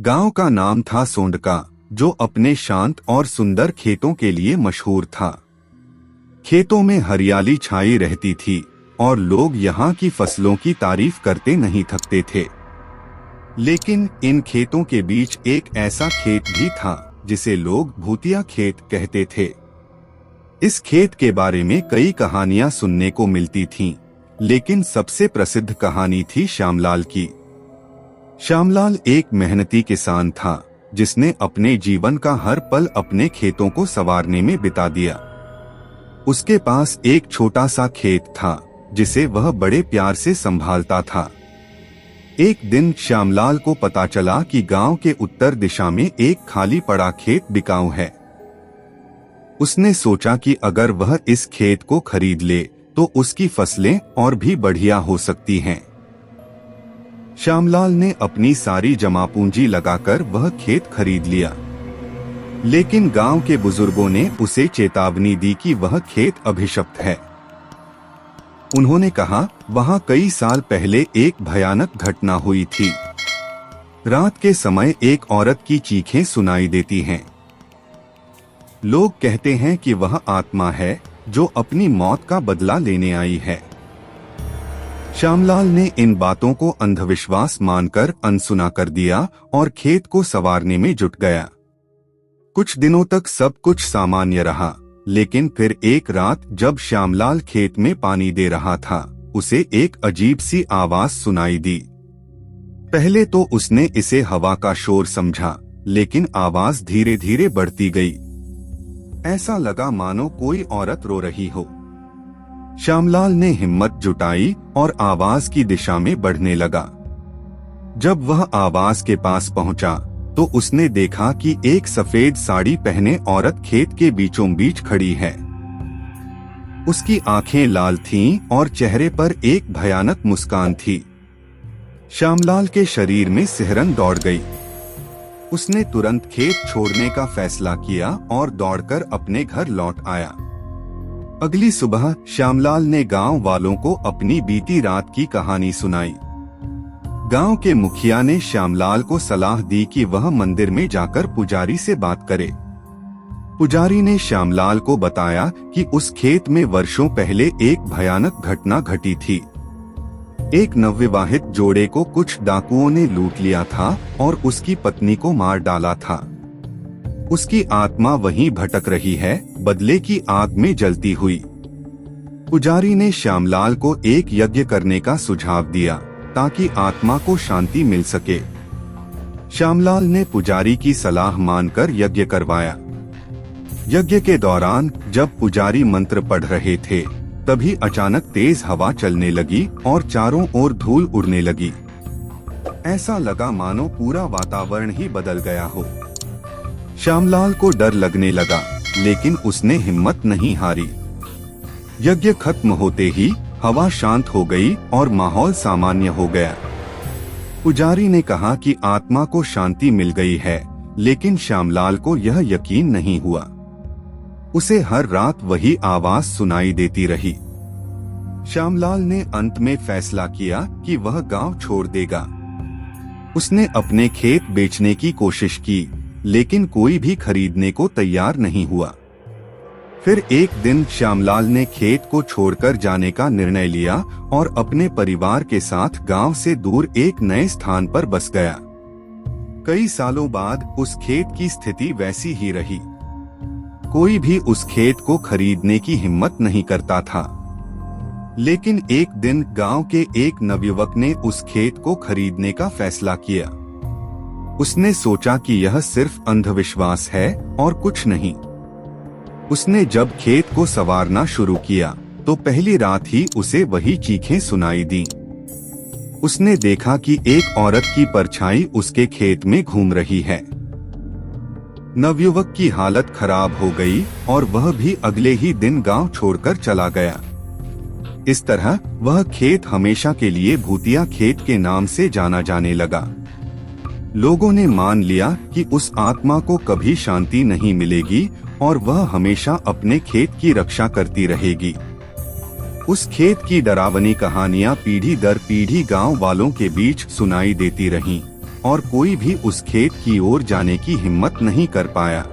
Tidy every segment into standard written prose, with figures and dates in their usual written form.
गांव का नाम था सोंडका, जो अपने शांत और सुंदर खेतों के लिए मशहूर था। खेतों में हरियाली छाई रहती थी और लोग यहाँ की फसलों की तारीफ करते नहीं थकते थे। लेकिन इन खेतों के बीच एक ऐसा खेत भी था जिसे लोग भूतिया खेत कहते थे। इस खेत के बारे में कई कहानियां सुनने को मिलती थीं, लेकिन सबसे प्रसिद्ध कहानी थी श्यामलाल की। श्यामलाल एक मेहनती किसान था जिसने अपने जीवन का हर पल अपने खेतों को संवारने में बिता दिया। उसके पास एक छोटा सा खेत था जिसे वह बड़े प्यार से संभालता था। एक दिन श्यामलाल को पता चला कि गांव के उत्तर दिशा में एक खाली पड़ा खेत बिकाऊ है। उसने सोचा कि अगर वह इस खेत को खरीद ले तो उसकी फसलें और भी बढ़िया हो सकती हैं। श्यामलाल ने अपनी सारी जमा पूंजी लगाकर वह खेत खरीद लिया, लेकिन गांव के बुजुर्गों ने उसे चेतावनी दी कि वह खेत अभिशप्त है। उन्होंने कहा, वहां कई साल पहले एक भयानक घटना हुई थी। रात के समय एक औरत की चीखें सुनाई देती हैं। लोग कहते हैं कि वह आत्मा है जो अपनी मौत का बदला लेने आई है। श्यामलाल ने इन बातों को अंधविश्वास मानकर अनसुना कर दिया और खेत को संवारने में जुट गया। कुछ दिनों तक सब कुछ सामान्य रहा, लेकिन फिर एक रात जब श्यामलाल खेत में पानी दे रहा था, उसे एक अजीब सी आवाज सुनाई दी। पहले तो उसने इसे हवा का शोर समझा, लेकिन आवाज धीरे धीरे बढ़ती गई। ऐसा लगा मानो कोई औरत रो रही हो। श्यामलाल ने हिम्मत जुटाई और आवाज की दिशा में बढ़ने लगा। जब वह आवाज के पास पहुंचा तो उसने देखा कि एक सफेद साड़ी पहने औरत खेत के बीचों बीच खड़ी है। उसकी आंखें लाल थीं और चेहरे पर एक भयानक मुस्कान थी। श्यामलाल के शरीर में सिहरन दौड़ गई। उसने तुरंत खेत छोड़ने का फैसला किया और दौड़कर अपने घर लौट आया। अगली सुबह श्यामलाल ने गांव वालों को अपनी बीती रात की कहानी सुनाई। गांव के मुखिया ने श्यामलाल को सलाह दी कि वह मंदिर में जाकर पुजारी से बात करे। पुजारी ने श्यामलाल को बताया कि उस खेत में वर्षों पहले एक भयानक घटना घटी थी। एक नवविवाहित जोड़े को कुछ डाकुओं ने लूट लिया था और उसकी पत्नी को मार डाला था। उसकी आत्मा वहीं भटक रही है, बदले की आग में जलती हुई। पुजारी ने श्यामलाल को एक यज्ञ करने का सुझाव दिया ताकि आत्मा को शांति मिल सके। श्यामलाल ने पुजारी की सलाह मानकर यज्ञ करवाया। यज्ञ के दौरान जब पुजारी मंत्र पढ़ रहे थे, तभी अचानक तेज हवा चलने लगी और चारों ओर धूल उड़ने लगी। ऐसा लगा मानो पूरा वातावरण ही बदल गया हो। श्यामलाल को डर लगने लगा, लेकिन उसने हिम्मत नहीं हारी। यज्ञ खत्म होते ही हवा शांत हो गई और माहौल सामान्य हो गया। पुजारी ने कहा कि आत्मा को शांति मिल गई है, लेकिन श्यामलाल को यह यकीन नहीं हुआ। उसे हर रात वही आवाज सुनाई देती रही। श्यामलाल ने अंत में फैसला किया कि वह गांव छोड़ देगा। उसने अपने खेत बेचने की कोशिश की, लेकिन कोई भी खरीदने को तैयार नहीं हुआ। फिर एक दिन श्यामलाल ने खेत को छोड़कर जाने का निर्णय लिया और अपने परिवार के साथ गांव से दूर एक नए स्थान पर बस गया। कई सालों बाद उस खेत की स्थिति वैसी ही रही। कोई भी उस खेत को खरीदने की हिम्मत नहीं करता था। लेकिन एक दिन गांव के एक नवयुवक ने उस खेत को खरीदने का फैसला किया। उसने सोचा कि यह सिर्फ अंधविश्वास है और कुछ नहीं। उसने जब खेत को संवारना शुरू किया तो पहली रात ही उसे वही चीखें सुनाई दी। उसने देखा कि एक औरत की परछाई उसके खेत में घूम रही है। नवयुवक की हालत खराब हो गई और वह भी अगले ही दिन गांव छोड़कर चला गया। इस तरह वह खेत हमेशा के लिए भूतिया खेत के नाम से जाना जाने लगा। लोगों ने मान लिया कि उस आत्मा को कभी शांति नहीं मिलेगी और वह हमेशा अपने खेत की रक्षा करती रहेगी। उस खेत की डरावनी कहानियां पीढ़ी दर पीढ़ी गांव वालों के बीच सुनाई देती रहीं। और कोई भी उस खेत की ओर जाने की हिम्मत नहीं कर पाया।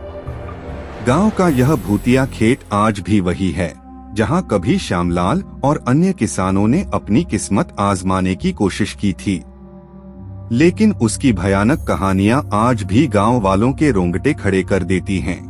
गांव का यह भूतिया खेत आज भी वही है जहां कभी श्यामलाल और अन्य किसानों ने अपनी किस्मत आजमाने की कोशिश की थी। लेकिन उसकी भयानक कहानियां आज भी गांव वालों के रोंगटे खड़े कर देती हैं।